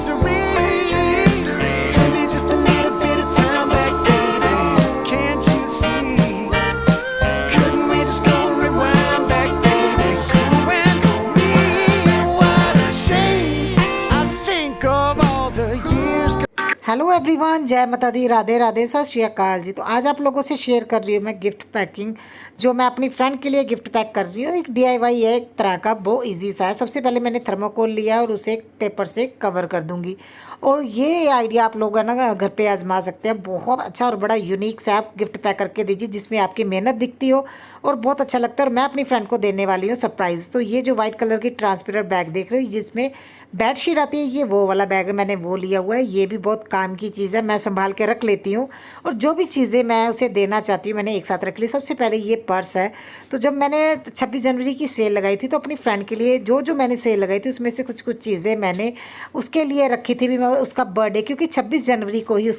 history. Give me just a little bit of time back, baby. Can't you see? Couldn't we just go rewind back, baby? You and me. What a shame. I think of all the years. Hello everyone, जय माता दी, राधे राधे, सत श्री अकाल जी। तो आज आप लोगों से share कर रही हूँ मैं गिफ्ट पैकिंग, जो मैं अपनी फ्रेंड के लिए गिफ्ट पैक कर रही हूँ। एक डीआईवाई है एक तरह का, वो इजी सा है। सबसे पहले मैंने थर्माकोल लिया और उसे एक पेपर से कवर कर दूंगी। और ये आइडिया आप लोग है ना घर पे आजमा सकते हैं। बहुत अच्छा और बड़ा यूनिक सा आप गिफ्ट पैक करके दीजिए जिसमें आपकी मेहनत दिखती हो और बहुत अच्छा लगता है। और मैं अपनी फ्रेंड को देने वाली हूँ सरप्राइज़। तो ये जो वाइट कलर की ट्रांसपेरेंट बैग देख रही हूँ जिसमें बेडशीट आती है, ये वो वाला बैग है, मैंने वो लिया हुआ है। ये भी बहुत काम की चीज़ है, मैं संभाल के रख लेती हूँ। और जो भी चीज़ें मैं उसे देना चाहती हूँ मैंने एक साथ रख ली। सबसे पहले ये पर्स है। तो जब मैंने 26 जनवरी की सेल लगाई थी तो अपनी फ्रेंड के लिए जो जो मैंने सेल लगाई थी उसमें से कुछ कुछ चीज़ें मैंने उसके लिए रखी थी भी। मैं उसका बर्थडे, क्योंकि 26 जनवरी को ही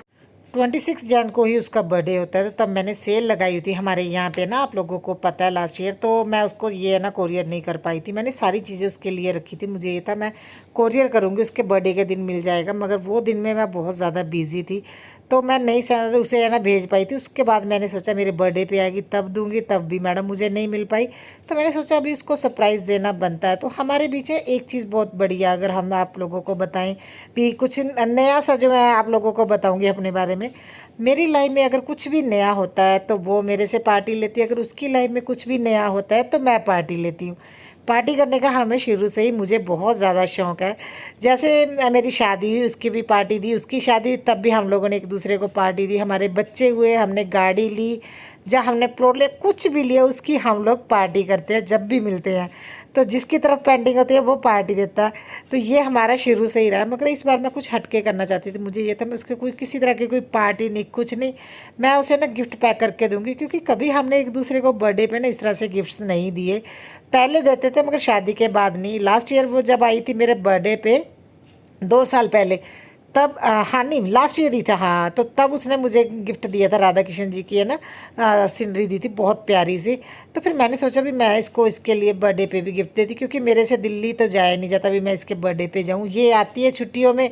26 जन को ही उसका बर्थडे होता है, तो तब मैंने सेल लगाई हुई थी हमारे यहाँ पे ना, आप लोगों को पता है लास्ट ईयर। तो मैं उसको ये ना कोरियर नहीं कर पाई थी। मैंने सारी चीज़ें उसके लिए रखी थी। मुझे ये था मैं कोरियर करूँगी, उसके बर्थडे के दिन मिल जाएगा, मगर वो दिन में मैं बहुत ज़्यादा बिजी थी तो मैं नहीं उसे है ना भेज पाई थी। उसके बाद मैंने सोचा मेरे बर्थडे पे आएगी तब दूंगी, तब भी मैडम मुझे नहीं मिल पाई। तो मैंने सोचा अभी उसको सरप्राइज़ देना बनता है। तो हमारे बीच में एक चीज़ बहुत बढ़िया, अगर हम आप लोगों को बताएं भी कुछ नया सा, जो मैं आप लोगों को बताऊंगी अपने बारे में। मेरी लाइफ में अगर कुछ भी नया होता है तो वो मेरे से पार्टी लेती है, अगर उसकी लाइफ में कुछ भी नया होता है तो मैं पार्टी लेती हूँ। पार्टी करने का हमें शुरू से ही मुझे बहुत ज़्यादा शौक़ है। जैसे मेरी शादी हुई उसकी भी पार्टी दी, उसकी शादी हुई तब भी हम लोगों ने एक दूसरे को पार्टी दी। हमारे बच्चे हुए, हमने गाड़ी ली, जब हमने प्लॉट लिया, कुछ भी लिया, उसकी हम लोग पार्टी करते हैं जब भी मिलते हैं। तो जिसकी तरफ पेंडिंग होती है वो पार्टी देता है। तो ये हमारा शुरू से ही रहा है। मगर इस बार मैं कुछ हटके करना चाहती थी। मुझे ये था मैं उसके कोई किसी तरह की कोई पार्टी नहीं, कुछ नहीं, मैं उसे ना गिफ्ट पैक करके दूंगी। क्योंकि कभी हमने एक दूसरे को बर्थडे पे ना इस तरह से गिफ्ट्स नहीं दिए। पहले देते थे मगर शादी के बाद नहीं। लास्ट ईयर वो जब आई थी मेरे बर्थडे पे 2 साल पहले, तब हाँ नहीं लास्ट ईयर ही था, हाँ, तो तब उसने मुझे गिफ्ट दिया था, राधा कृष्ण जी की है ना सीनरी दी थी बहुत प्यारी सी। तो फिर मैंने सोचा भी मैं इसको इसके लिए बर्थडे पे भी गिफ्ट देती, क्योंकि मेरे से दिल्ली तो जाया नहीं जाता भी मैं इसके बर्थडे पे जाऊँ। ये आती है छुट्टियों में,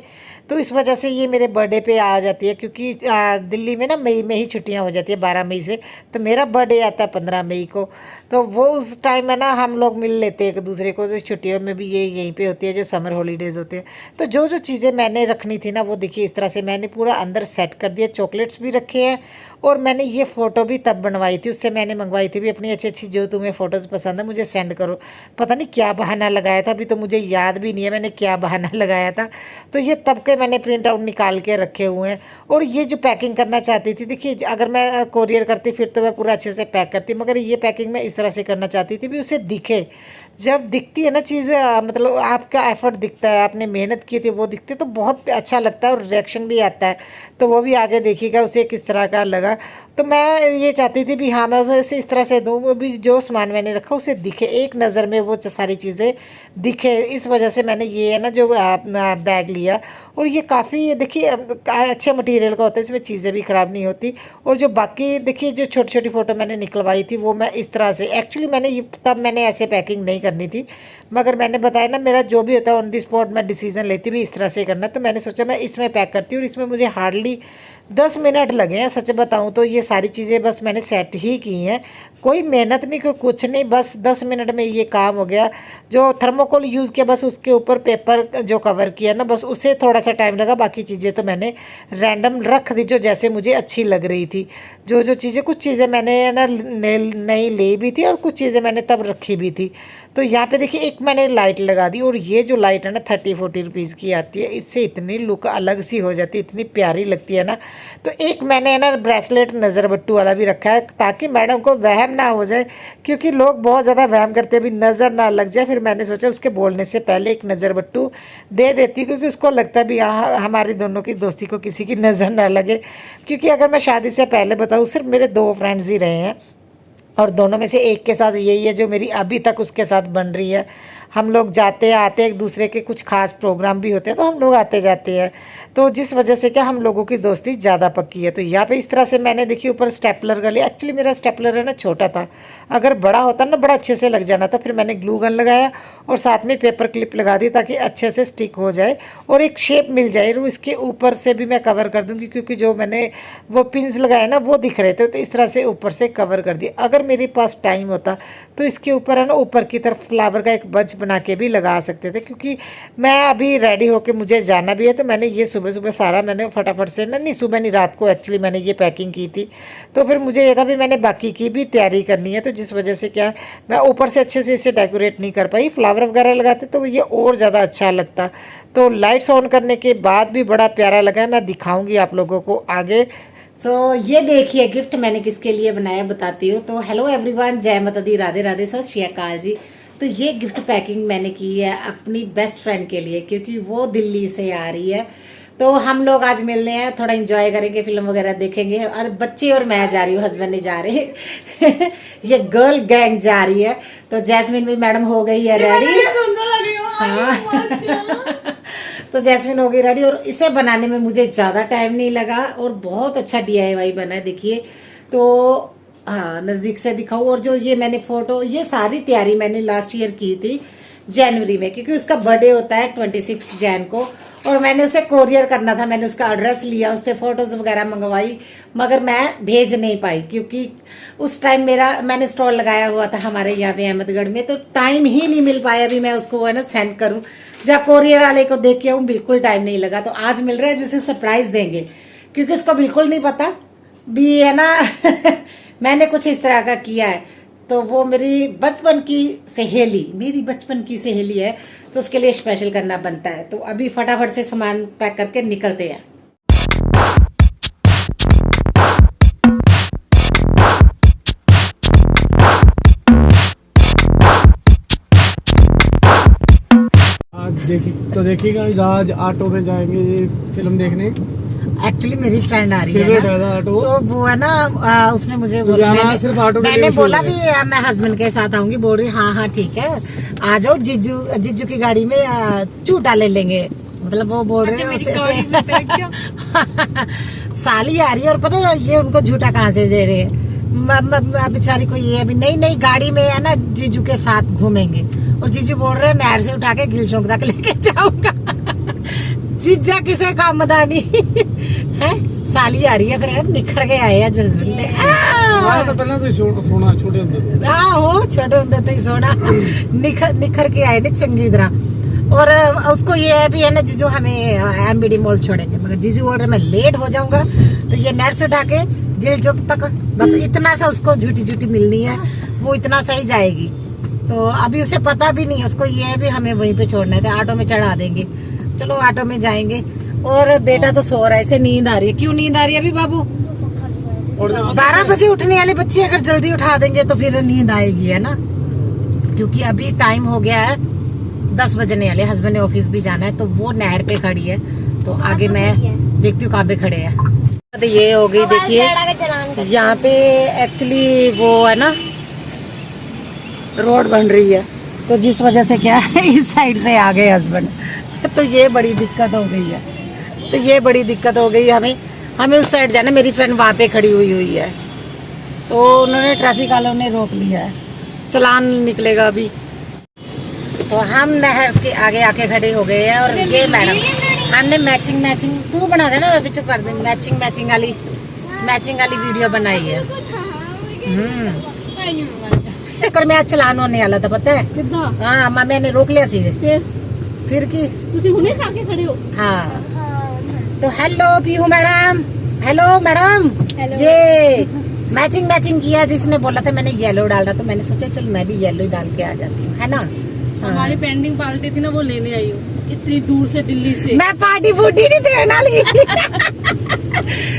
तो इस वजह से ये मेरे बर्थडे पे आ जाती है। क्योंकि दिल्ली में ना मई में ही छुट्टियाँ हो जाती है 12 मई से, तो मेरा बर्थडे आता है 15 मई को। तो वो उस टाइम है ना हम लोग मिल लेते हैं एक दूसरे को। तो छुट्टियों में भी ये यहीं पे होती है जो समर हॉलीडेज़ होते हैं। तो जो जो चीज़ें मैंने रखनी थी ना वो देखिए इस तरह से मैंने पूरा अंदर सेट कर दिया। चॉकलेट्स भी रखे हैं और मैंने ये फ़ोटो भी तब बनवाई थी, उससे मैंने मंगवाई थी भी अपनी अच्छी अच्छी, जो तुम्हें फ़ोटोज़ पसंद है मुझे सेंड करो। पता नहीं क्या बहाना लगाया था, अभी तो मुझे याद भी नहीं है मैंने क्या बहाना लगाया था। तो ये तब के मैंने प्रिंट आउट निकाल के रखे हुए हैं। और ये जो पैकिंग करना चाहती थी, देखिए अगर मैं कोरियर करती फिर तो मैं पूरा अच्छे से पैक करती, मगर ये पैकिंग मैं इस तरह से करना चाहती थी भी उसे दिखे। जब दिखती है ना चीज़, मतलब आपका एफर्ट दिखता है, आपने मेहनत की थी वो दिखती है तो बहुत अच्छा लगता है और रिएक्शन भी आता है। तो वो भी आगे देखिएगा उसे किस तरह का लगा। तो मैं ये चाहती थी भी हाँ मैं उसे इस तरह से दूँ, वो भी जो सामान मैंने रखा उसे दिखे, एक नज़र में वो सारी चीज़ें दिखे। इस वजह से मैंने ये है ना जो बैग लिया। और ये काफ़ी देखिए अच्छे मटेरियल का होता है, इसमें चीज़ें भी ख़राब नहीं होती। और जो बाकी देखिए जो छोटी छोटी फ़ोटो मैंने निकलवाई थी वो मैं इस तरह से, एक्चुअली मैंने ये तब मैंने ऐसे पैकिंग नहीं करनी थी, मगर मैंने बताया ना मेरा जो भी होता है ऑन द स्पॉट मैं डिसीजन लेती भी इस तरह से करना। तो मैंने सोचा मैं इसमें पैक करती हूँ और इसमें मुझे हार्डली 10 मिनट लगे हैं। सच बताऊँ तो ये सारी चीज़ें बस मैंने सेट ही की हैं, कोई मेहनत नहीं, कोई कुछ नहीं, बस 10 मिनट में ये काम हो गया। जो थर्मोकोल यूज़ किया बस उसके ऊपर पेपर जो कवर किया ना बस उसे थोड़ा सा टाइम लगा। बाकी चीज़ें तो मैंने रैंडम रख दी जो जैसे मुझे अच्छी लग रही थी। जो जो चीज़ें, कुछ चीज़ें मैंने ना नई ली भी थी और कुछ चीज़ें मैंने तब रखी भी थी। तो यहाँ पे देखिए एक मैंने लाइट लगा दी, और ये जो लाइट है ना 30-40 रुपीज़ की आती है, इससे इतनी लुक अलग सी हो जाती है, इतनी प्यारी लगती है ना। तो एक मैंने है ना ब्रेसलेट नज़र बट्टू वाला भी रखा है ताकि मैडम को वहम ना हो जाए, क्योंकि लोग बहुत ज़्यादा वहम करते हैं भी नज़र ना लग जाए। फिर मैंने सोचा उसके बोलने से पहले एक नज़र बट्टू दे देती हूँ, क्योंकि उसको लगता है भी हाँ हमारी दोनों की दोस्ती को किसी की नज़र ना लगे। क्योंकि अगर मैं शादी से पहले बताऊँ सिर्फ मेरे 2 फ्रेंड्स ही रहे हैं, और दोनों में से एक के साथ यही है जो मेरी अभी तक उसके साथ बन रही है। हम लोग जाते आते, एक दूसरे के कुछ खास प्रोग्राम भी होते हैं तो हम लोग आते जाते हैं। तो जिस वजह से क्या हम लोगों की दोस्ती ज़्यादा पक्की है। तो यहाँ पे इस तरह से मैंने देखिए ऊपर स्टेपलर का लिया। एक्चुअली मेरा स्टेपलर है ना छोटा था, अगर बड़ा होता ना बड़ा अच्छे से लग जाना था। फिर मैंने ग्लू गन लगाया और साथ में पेपर क्लिप लगा दी ताकि अच्छे से स्टिक हो जाए और एक शेप मिल जाए। और इसके ऊपर से भी मैं कवर कर दूँगी क्योंकि जो मैंने वो पिन्स लगाए ना वो दिख रहे थे, तो इस तरह से ऊपर से कवर कर दिया। अगर मेरे पास टाइम होता तो इसके ऊपर है ना ऊपर की तरफ फ्लावर का एक बंच बना के भी लगा सकते थे, क्योंकि मैं अभी रेडी होके मुझे जाना भी है। तो मैंने ये सुबह सुबह सारा मैंने फटाफट से ना, नहीं सुबह नहीं रात को एक्चुअली मैंने ये पैकिंग की थी। तो फिर मुझे ये था भी मैंने बाकी की भी तैयारी करनी है, तो जिस वजह से क्या मैं ऊपर से अच्छे से इसे डेकोरेट नहीं कर पाई। फ्लावर वगैरह लगाते तो ये और ज़्यादा अच्छा लगता। तो लाइट्स ऑन करने के बाद भी बड़ा प्यारा लगा है, मैं दिखाऊंगी आप लोगों को आगे। तो ये देखिए गिफ्ट मैंने किसके लिए बनाया बताती हूँ। तो हेलो एवरीवन, जय माता दी, राधे राधे, सत श्री अकाल जी। तो ये गिफ्ट पैकिंग मैंने की है अपनी बेस्ट फ्रेंड के लिए, क्योंकि वो दिल्ली से आ रही है। तो हम लोग आज मिलने हैं, थोड़ा एंजॉय करेंगे, फिल्म वगैरह देखेंगे। और बच्चे और मैं जा रही हूँ, हस्बैंड नहीं जा रहे ये गर्ल गैंग जा रही है। तो जैस्मिन भी मैडम हो गई है रेडी। हाँ तो जैस्मिन हो गई रेडी। और इसे बनाने में मुझे ज़्यादा टाइम नहीं लगा और बहुत अच्छा DIY बना है, देखिए। तो हाँ नज़दीक से दिखाऊँ। और जो ये मैंने फ़ोटो, ये सारी तैयारी मैंने लास्ट ईयर की थी जनवरी में, क्योंकि उसका बर्थडे होता है 26 जैन को। और मैंने उसे कोरियर करना था, मैंने उसका एड्रेस लिया, उससे फ़ोटोज़ वगैरह मंगवाई, मगर मैं भेज नहीं पाई क्योंकि उस टाइम मैंने स्टॉल लगाया हुआ था हमारे यहाँ पे अहमदगढ़ में। तो टाइम ही नहीं मिल पाया अभी मैं उसको है ना सेंड करूँ, जब कोरियर वाले को देख के आऊँ बिल्कुल टाइम नहीं लगा। तो आज मिल रहा है, जिसे सरप्राइज़ देंगे, क्योंकि उसको बिल्कुल नहीं पता भी है ना मैंने कुछ इस तरह का किया है। तो वो मेरी बचपन की सहेली है, तो उसके लिए स्पेशल करना बनता है। तो अभी फटाफट से सामान पैक करके निकलते हैं। देखिएगा आज ऑटो में जाएंगे फिल्म देखने। एक्चुअली मेरी फ्रेंड आ रही है ना, तो वो है ना उसने मुझे बोला, मैंने बोला भी मैं हस्बैंड के साथ आऊंगी। बोल रही हाँ ठीक है आ जाओ, जीजू की गाड़ी में झूठा ले लेंगे। मतलब वो बोल रहे हैं साली आ रही है, और पता है ये उनको झूठा कहाँ से दे रहे हैं बेचारी को। ये अभी नहीं गाड़ी में है ना जीजू के साथ घूमेंगे। और जीजू बोल रहे हैं नहर से उठा के गिल चौक तक लेके जाऊंगा जीजा किसे कामदानी है। साली आ रही है, फिर निखर के आए हैं हस्बैंड हो छोटे होंगे तो ही सोना निखर के आए ने चंगी तरह। और उसको ये है भी है ना जीजू हमें MBD मॉल छोड़ेंगे, मगर जीजू बोल रहे मैं लेट हो जाऊंगा, तो ये नहर से उठा के गिल चौक तक, बस इतना सा उसको झूठी मिलनी है, वो इतना सा ही जाएगी। तो अभी उसे पता भी नहीं है, उसको ये है भी हमें वहीं पे छोड़ना है, तो ऑटो में चढ़ा देंगे। चलो ऑटो में जाएंगे। और बेटा तो सो रहा है, इसे नींद आ रही है। क्यों नींद आ रही है अभी बाबू? 12 बजे उठने वाले बच्चे अगर जल्दी उठा देंगे तो फिर नींद आएगी, है ना। क्योंकि अभी टाइम हो गया है 10 बजने वाले, हस्बैंड ने ऑफिस भी जाना है। तो वो नहर पे खड़ी है, तो आगे मैं देखती हूँ कहाँ पे खड़े हैं। तो ये हो गई, देखिए यहाँ पे एक्चुअली वो है ना रोड बन रही है, तो जिस वजह से क्या है इस साइड से आ गए हस्बैंड, तो ये बड़ी दिक्कत हो गई है। हमें उस साइड जाना, मेरी फ्रेंड वहाँ पे खड़ी हुई है, तो उन्होंने ट्रैफिक वालों ने रोक लिया है, चलान निकलेगा अभी। तो हम नहर के आगे आके खड़े हो गए हैं। और ये मैडम हमने मैचिंग तू बना देना अभी चुप कर दे, मैचिंग वाली वीडियो बनाई है। कर मैं आज चलान होने वाला था, पता है। हाँ माँ मैंने रोक लिया सी फिर की हुने खा के खड़े हो। हाँ तो hello Pihu madam, hello madam, ये मैचिंग किया। जिसने बोला था मैंने येलो डालना, तो मैंने सोचा चल मैं भी येलो डाल के आ जाती हूँ, है ना। हमारी पेंडिंग पार्टी थी ना, वो लेने आई हूँ इतनी दूर से दिल्ली से। मैं पार्टी फूटी नहीं देना ली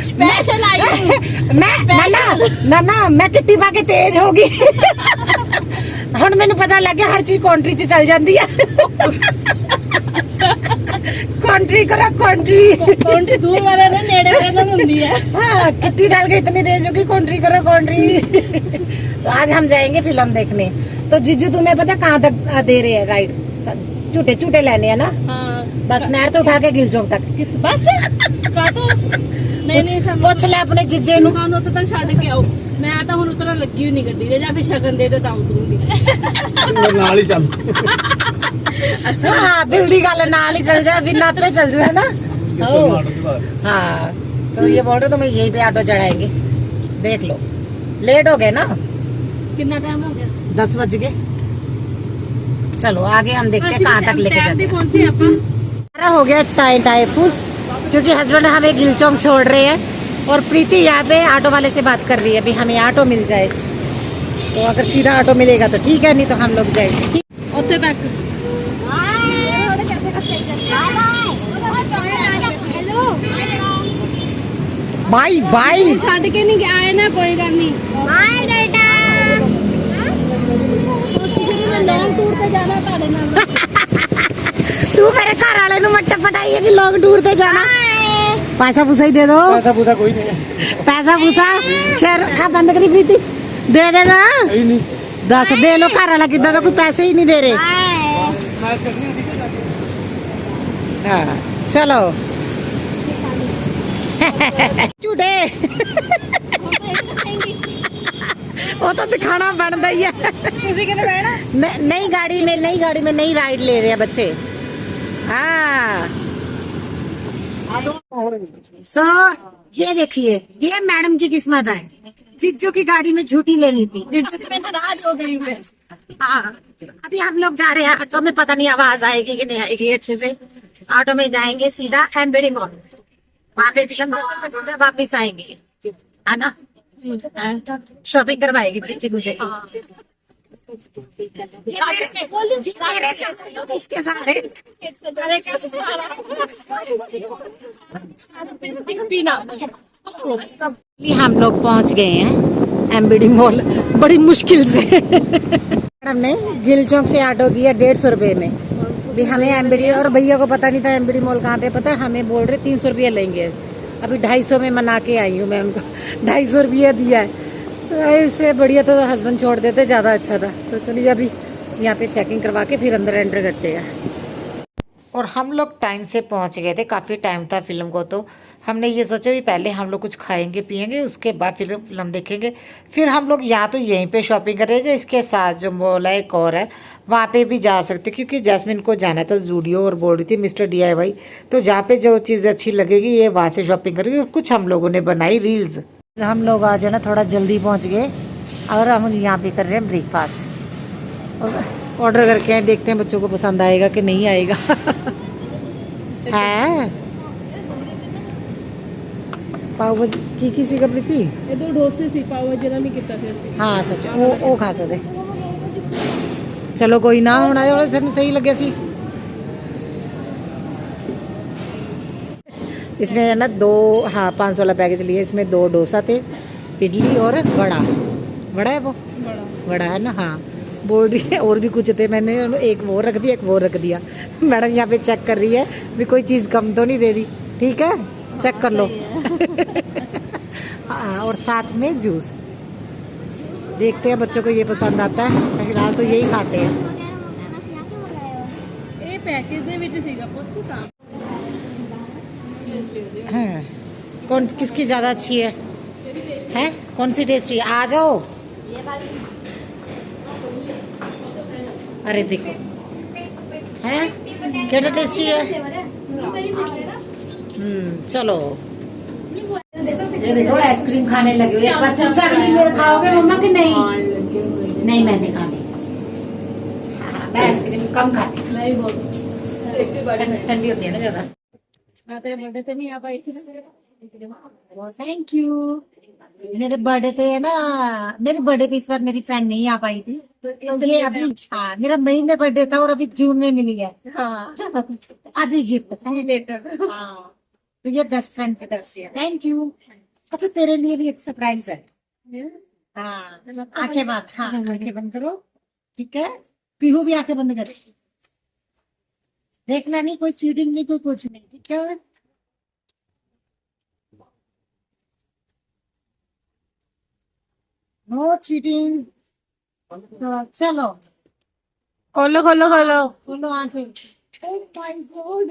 स्पेशल आई हूँ मैं मैं किट्टी पा के तेज होगी ਹੁਣ ਮੈਨੂੰ ਪਤਾ ਲੱਗਿਆ ਹਰ ਚੀਜ਼ ਕੰਟਰੀ ਚ ਚੱਲ ਜਾਂਦੀ ਹੈ कंट्री करो कंट्री दूर वाले ना नेड़े वाले ਹੁੰਦੀ है। हाँ किट्टी डाल के इतनी तेज होगी कंट्री करो कंट्री तो आज हम जाएंगे फिल्म देखने। तो जीजू तुम्हें पता कहाँ तक दे रहे हैं राइड? झूठे झूठे लेने हैं ना, हाँ बस नहर तो उठा के गिल चौक तक। किस बस का तो नहीं नहीं सब ਪੁੱਛ ਲੈ ਆਪਣੇ ਜੀਜੇ ਨੂੰ। ਸਾਨੂੰ ਉੱਥੇ ਤੱਕ ਛੱਡ ਕੇ ਆਓ। ਮੈਂ ਤਾਂ ਹੁਣ ਉਤਰਨ ਲੱਗੀ ਹੋਈ ਨਹੀਂ ਗੱਡੀ ਦੇ, ਜਾਂ ਫਿਰ ਸ਼ਗਨ ਦੇ ਤਾਂ ਉਤਰੂੰਗੀ। मेरे नाल ही चल हाँ दिल दी गल नाल ही चल जाए, बिना पे चल जाए ना। हाँ तो ये बोल रहे तो मैं यहीं पे ऑटो चढ़ाएंगे, देख लो लेट हो गए ना, ਕਿੰਨਾ ਟਾਈਮ ਹੋ ਗਿਆ? 10 बज गए। चलो आगे हम देखते हैं कहाँ तक लेके ਟਾਈਮ जाते ਤੇ हैं। ਪਹੁੰਚੇ ਆਪਾਂ। हमारा हो गया टाइम फुस, क्योंकि हस्बैंड हमें गिलचौक छोड़ रहे हैं और प्रीति यहाँ पे ऑटो वाले से बात कर रही है अभी हमें ऑटो मिल जाए, तो अगर सीधा ऑटो मिलेगा तो ठीक है, नहीं तो हम लोग जाएंगे। ਉੱਥੇ ਤੱਕ बाई बाई ਛੱਡ ਕੇ ਨਹੀਂ ਆਏ ਨਾ, ਕੋਈ ਗੱਲ ਨਹੀਂ। ਕਿਸੇ ਦਿਨ ਮੈਂ ਲੌਂਗ ਟੂਰ ਤੇ ਜਾਣਾ ਤੁਹਾਡੇ ਨਾਲ। तू मेरे घर वाले नु मट्टे पटाई है कि लॉन्ग टूर पे जाना। पैसा पूसा ही दे दो, पैसा पूसा कोई नहीं है, पैसा पूसा शेर हाँ बंद करी प्रीति, दे देना। कोई नहीं। 10 दे लो, घर वाला कितना तो कोई पैसे ही नहीं दे रहे। स्मैश करनी है, ठीक है? हाँ चलो झूठे वो तो दिखाना बनता ही है। ਤੁਸੀਂ ਕਿਹਨੇ ਬਹਿਣਾ? नई गाड़ी में नई राइड ले रहे हैं बच्चे। हाँ सो ये देखिए, ये मैडम की किस्मत है, जीजू की गाड़ी में झूठी लेनी थी। मैं नाराज हो गई हूँ। हाँ अभी हम लोग जा रहे हैं, तो हमें पता नहीं आवाज आएगी कि नहीं आएगी। अच्छे से ऑटो में जाएंगे सीधा एम्बेडी मॉल, वहाँ पे फिल्म वापिस आएंगे, है ना। शॉपिंग करवाएगी प्रीति मुझे। इसके साथ है। हम लोग पहुंच गए हैं एम्बेडी मॉल, बड़ी मुश्किल से। हमने गिल चौक से ऑटो किया 150 रुपए में, भी हमें एम्बेडी, और भैया को पता नहीं था एम्बेडी मॉल कहाँ पे, पता है हमें बोल रहे 300 रुपया लेंगे। अभी 250 में मना के आई हूँ मैं उनको, 250 रुपया दिया है। तो इससे बढ़िया तो हस्बैंड छोड़ देते, ज़्यादा अच्छा था। तो चलिए अभी यहाँ पे चेकिंग करवा के फिर अंदर एंटर करते हैं। और हम लोग टाइम से पहुँच गए थे, काफ़ी टाइम था फिल्म को, तो हमने ये सोचा भी पहले हम लोग कुछ खाएंगे पिएंगे, उसके बाद फिर फिल्म देखेंगे। फिर हम लोग या तो यहीं पे शॉपिंग कर रहे हैं, जो इसके साथ जो मॉल है एक और है, वहाँ पे भी जा सकते, क्योंकि जैस्मिन को जाना था जूडियो और बोल रही थी मिस्टर DIY, तो जहाँ पे जो चीज़ अच्छी लगेगी ये वहाँ से शॉपिंग करेंगे। और कुछ हम लोगों ने बनाई रील्स। हम लोग आज है ना थोड़ा जल्दी पहुँच गए, और हम यहाँ पे कर रहे हैं ब्रेकफास्ट, और ऑर्डर करके आए, देखते हैं बच्चों को पसंद आएगा कि नहीं आएगा। है पाव भाजी की किसी कर रही थी। ਇਹ ਦੋ ਡੋਸੇ ਸੀ, ਪਾਓ ਭਾਜੀ ਦਾ ਨਹੀਂ ਕੀਤਾ ਫਿਰ ਸੀ। हाँ सच वो खा सकते, चलो कोई ना होना सानू सही लगे सी। इसमें है ना 2 हाँ 500 वाला पैकेज लिए, इसमें 2 डोसा थे, इडली और बड़ा है वो बड़ा है ना। हाँ बोल रही है और भी कुछ थे, मैंने एक वो रख दिया, एक वो रख दिया। मैडम यहाँ पे चेक कर रही है भी कोई चीज़ कम तो नहीं दे रही, ठीक है चेक कर लो। हाँ और साथ में जूस, देखते हैं बच्चों को ये पसंद आता है, फिलहाल तो यही खाते हैं। ਇਹ ਪੈਕੇਜ ਦੇ ਵਿੱਚ ਸੀਗਾ ਪੁੱਤ ਤਾਂ। हाँ कौन किसकी ज़्यादा अच्छी है कौन सी टेस्टी है? आ जाओ। अरे देखो है क्या टेस्टी है। चलो ये देखो आइसक्रीम खाने लगे हुए। एक बार पूछा भी नहीं, मेरे खाओगे मम्मा कि नहीं? नहीं मैं नहीं खानी। हाँ, मैं आइसक्रीम कम खाती हूँ, ਮੈਂ ਹੀ ਬਹੁਤ ठंडी होती है ना ज़्यादा। ਮੈਂ ਤੇ ਬਰਥਡੇ ਤੇ ਨਹੀਂ ਆ ਪਾਈ थी। Thank you. मेरे बर्थडे पे है ना, मेरे बर्थडे पे इस बार मेरी फ्रेंड नहीं आ पाई थी, तो ये अभी हाँ मेरा मई में बर्थडे था और अभी जून में मिली है। हाँ अभी गिफ्ट लेटर। हाँ तो ये बेस्ट फ्रेंड की तरफ से है, थैंक यू। अच्छा तेरे लिए भी एक सरप्राइज है। हाँ आंखें बंद, हाँ आंखें बंद करो, ठीक है। पीहू भी आंखें बंद करे, देखना नहीं, कोई चीटिंग नहीं, कोई कुछ नहीं, ठीक है। नो चीटिंग, तो चलो खोलो खोलो खोलो। बोलो आंखें। Oh my God!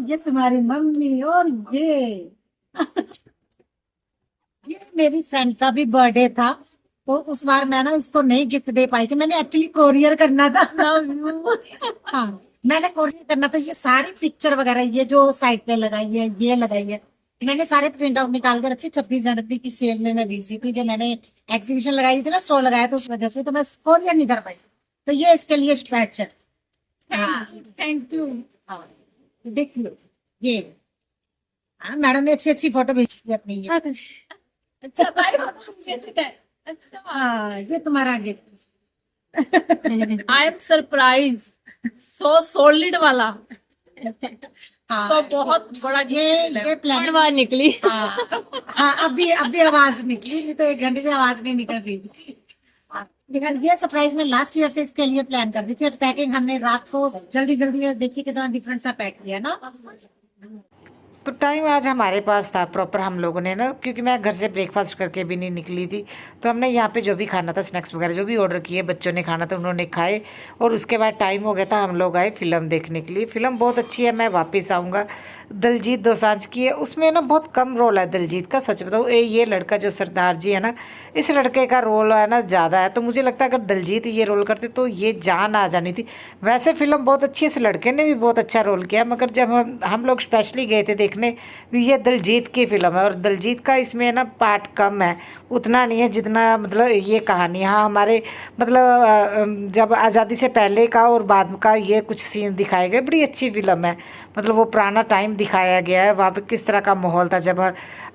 ये तुम्हारी मम्मी और ये मेरी फ्रेंड का भी बर्थडे था, तो उस बार मैं ना उसको नहीं गिफ्ट दे पाई थी, मैंने एक्चुअली कोरियर करना था। हाँ, मैंने कोरियर करना था। ये सारी पिक्चर वगैरह ये जो साइड पे लगाई है, ये लगाई है, मैंने सारे प्रिंट आउट निकाल के रखे। 26 जनवरी की सेल में मैं बिजी थी, जो मैंने एग्जीबिशन लगाई थी ना, स्टॉल लगाया था, उस वजह से तो मैं कोरियर नहीं कर पाई। तो ये इसके लिए स्ट्रेचर। हाँ, थैंक यू। हाँ, देख लो ये। हाँ, मैडम ने अच्छी अच्छी फोटो भेजी थी अपनी ये। अच्छा बाय। अच्छा हाँ, ये तुम्हारा gift. I am surprise. So solid वाला। हाँ, सो बहुत बड़ा ये प्लान बार निकली। हाँ, हाँ, अभी आवाज निकली, नहीं तो 1 घंटे से आवाज नहीं निकल रही थी। हाँ, ये सरप्राइज मैं लास्ट ईयर से इसके लिए प्लान कर रही थी, और पैकिंग हमने रात को जल्दी जल्दी देखी कितना डिफरेंट सा पैक किया ना। तो टाइम आज हमारे पास था प्रॉपर, हम लोगों ने ना, क्योंकि मैं घर से ब्रेकफास्ट करके भी नहीं निकली थी, तो हमने यहाँ पे जो भी खाना था, स्नैक्स वगैरह जो भी ऑर्डर किए, बच्चों ने खाना था उन्होंने खाए, और उसके बाद टाइम हो गया था, हम लोग आए फिल्म देखने के लिए। फिल्म बहुत अच्छी है, मैं वापस आऊँगा। दलजीत दोसांझ की है, उसमें ना बहुत कम रोल है दलजीत का, सच बताऊँ। ये लड़का जो सरदार जी है ना, इस लड़के का रोल है ना ज़्यादा है, तो मुझे लगता है अगर दलजीत ये रोल करते तो ये जान आ जानी थी। वैसे फिल्म बहुत अच्छी है, इस लड़के ने भी बहुत अच्छा रोल किया, मगर जब हम लोग स्पेशली गए थे देखने, ये दलजीत की फिल्म है, और दलजीत का इसमें ना पार्ट कम है, उतना नहीं है जितना मतलब ये कहानी। हाँ, हमारे मतलब जब आज़ादी से पहले का और बाद का ये कुछ सीन दिखाए गए, बड़ी अच्छी फिल्म है। मतलब वो पुराना टाइम दिखाया गया है, वहाँ पे किस तरह का माहौल था जब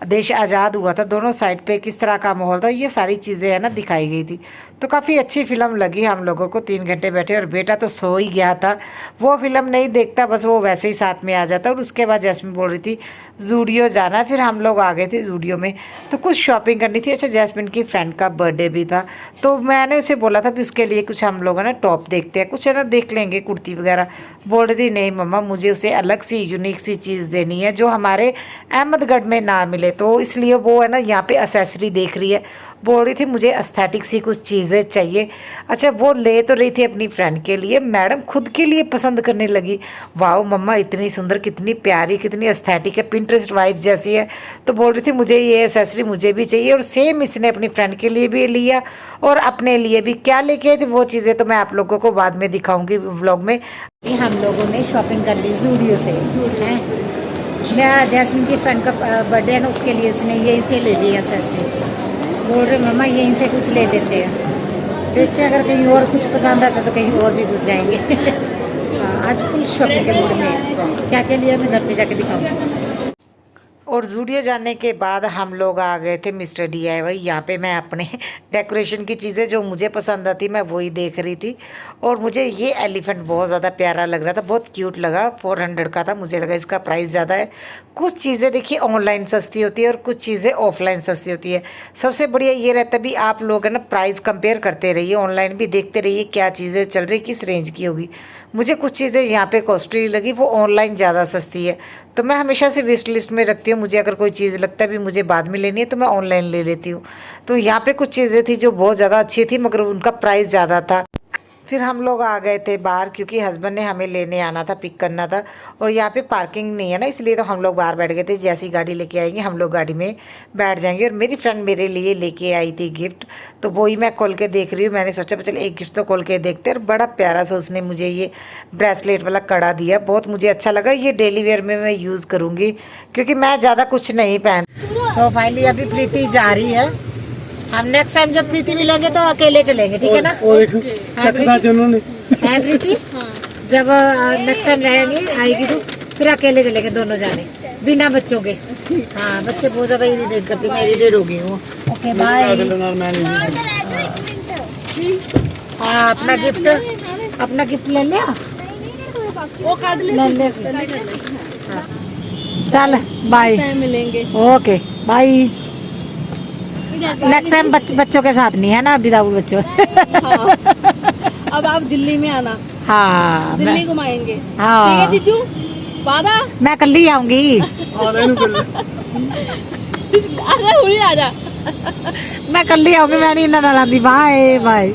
देश आज़ाद हुआ था, दोनों साइड पे किस तरह का माहौल था, ये सारी चीज़ें है ना दिखाई गई थी। तो काफ़ी अच्छी फिल्म लगी हम लोगों को। 3 घंटे बैठे, और बेटा तो सो ही गया था, वो फिल्म नहीं देखता, बस वो वैसे ही साथ में आ जाता। और उसके बाद जैस्मिन बोल रही थी जूडियो जाना, फिर हम लोग आ गए थे जूडियो में, तो कुछ शॉपिंग करनी थी। अच्छा, जैस्मिन की फ्रेंड का बर्थडे भी था, तो मैंने उसे बोला था कि उसके लिए कुछ हम लोग है ना टॉप देखते हैं, कुछ है ना देख लेंगे, कुर्ती वगैरह। बोल रही थी नहीं मम्मा, मुझे उसे अलग सी यूनिक सी चीज़ देनी है जो हमारे अहमदगढ़ में ना मिले, तो इसलिए वो है ना यहाँ पे एसेसरी देख रही है। बोल रही थी मुझे एस्थेटिक सी कुछ चीज़ें चाहिए। अच्छा, वो ले तो रही थी अपनी फ्रेंड के लिए, मैडम खुद के लिए पसंद करने लगी। वाह मम्मा, इतनी सुंदर, कितनी प्यारी, कितनी एस्थेटिक है, पिंटरेस्ट वाइब जैसी है। तो बोल रही थी मुझे ये एसेसरी मुझे भी चाहिए, और सेम इसने अपनी फ्रेंड के लिए भी लिया और अपने लिए भी। क्या लेके आई थी वो चीज़ें तो मैं आप लोगों को बाद में दिखाऊंगी व्लॉग में। हम लोगों ने शॉपिंग कर ली जूडियो से। मैं जैस्मिन की फ्रेंड का बर्थडे है ना, उसके लिए इसने यहीं से ले ली एसेसरी। बोल रहे मम्मा यहीं से कुछ ले लेते हैं, देखते हैं अगर कहीं और कुछ पसंद आता तो कहीं और भी घुस जाएंगे। हाँ, आज फुल शॉपिंग के मूड में, क्या क्या लिया मैं घर पे जाके दिखाऊंगी। और जूडियो जाने के बाद हम लोग आ गए थे मिस्टर DIY। यहाँ पे मैं अपने डेकोरेशन की चीज़ें जो मुझे पसंद आती मैं वही देख रही थी, और मुझे ये एलिफेंट बहुत ज़्यादा प्यारा लग रहा था, बहुत क्यूट लगा। 400 का था, मुझे लगा इसका प्राइस ज़्यादा है। कुछ चीज़ें देखिए ऑनलाइन सस्ती होती है और कुछ चीज़ें ऑफलाइन सस्ती होती है। सबसे बढ़िया ये रहता है भी आप लोग है ना प्राइस कंपेयर करते रहिए, ऑनलाइन भी देखते रहिए क्या चीज़ें चल रही, किस रेंज की होगी। मुझे कुछ चीज़ें यहाँ पे कॉस्टली लगी, वो ऑनलाइन ज़्यादा सस्ती है, तो मैं हमेशा से विश लिस्ट में रखती हूँ। मुझे अगर कोई चीज़ लगता है भी मुझे बाद में लेनी है तो मैं ऑनलाइन ले लेती हूँ। तो यहाँ पे कुछ चीज़ें थी जो बहुत ज़्यादा अच्छी थी, मगर उनका प्राइस ज़्यादा था। फिर हम लोग आ गए थे बाहर, क्योंकि हस्बैंड ने हमें लेने आना था, पिक करना था, और यहाँ पे पार्किंग नहीं है ना, इसलिए तो हम लोग बाहर बैठ गए थे। जैसी गाड़ी लेके आएंगे हम लोग गाड़ी में बैठ जाएंगे। और मेरी फ्रेंड मेरे लिए लेके आई थी गिफ्ट, तो वही मैं खोल के देख रही हूँ। मैंने सोचा चल एक गिफ्ट तो खोल के देखते हैं। और बड़ा प्यारा सा उसने मुझे ये ब्रेसलेट वाला कड़ा दिया, बहुत मुझे अच्छा लगा। ये डेली वेयर में मैं यूज़ करूँगी, क्योंकि मैं ज़्यादा कुछ नहीं पहन। सो फाइनली अभी प्रीति जा रही है, हम नेक्स्ट टाइम जब प्रीति मिलेंगे तो अकेले चलेंगे, ठीक है ना? और देखो उन्होंने है प्रीति, जब नेक्स्ट टाइम रहेंगे आएगी तो फिर अकेले चलेंगे दोनों जाने, बिना बच्चों के। हाँ, बच्चे बहुत ज़्यादा इरिटेट करते हैं, मैं इरिटेट हो गई हूँ। Okay bye. हाँ, अपना गिफ्ट ले लिया, वो काट ले ले। हाँ, चल बाय, मिलेंगे। Okay bye. नेक्स्ट टाइम बच्चों के साथ नहीं है ना, विदाउट बच्चों। हाँ। अब आप दिल्ली में आना। हाँ, दिल्ली घुमाएंगे। हाँ, ठीक है जीजू, वादा। मैं कल ही आऊंगी। आजा, हुई आजा। मैं कर लिया आऊंगी, मैं नहीं ना लाती। Bye bye.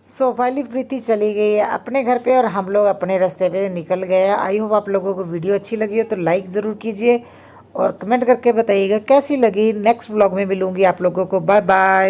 So finally Preeti चली गई है अपने घर पे और हम लोग अपने रास्ते पे निकल गए हैं। आई होप आप लोगों को वीडियो अच्छी लगी हो तो लाइक ज़रूर कीजिए और कमेंट करके बताइएगा कैसी लगी। नेक्स्ट व्लॉग में मिलूंगी आप लोगों को। Bye bye.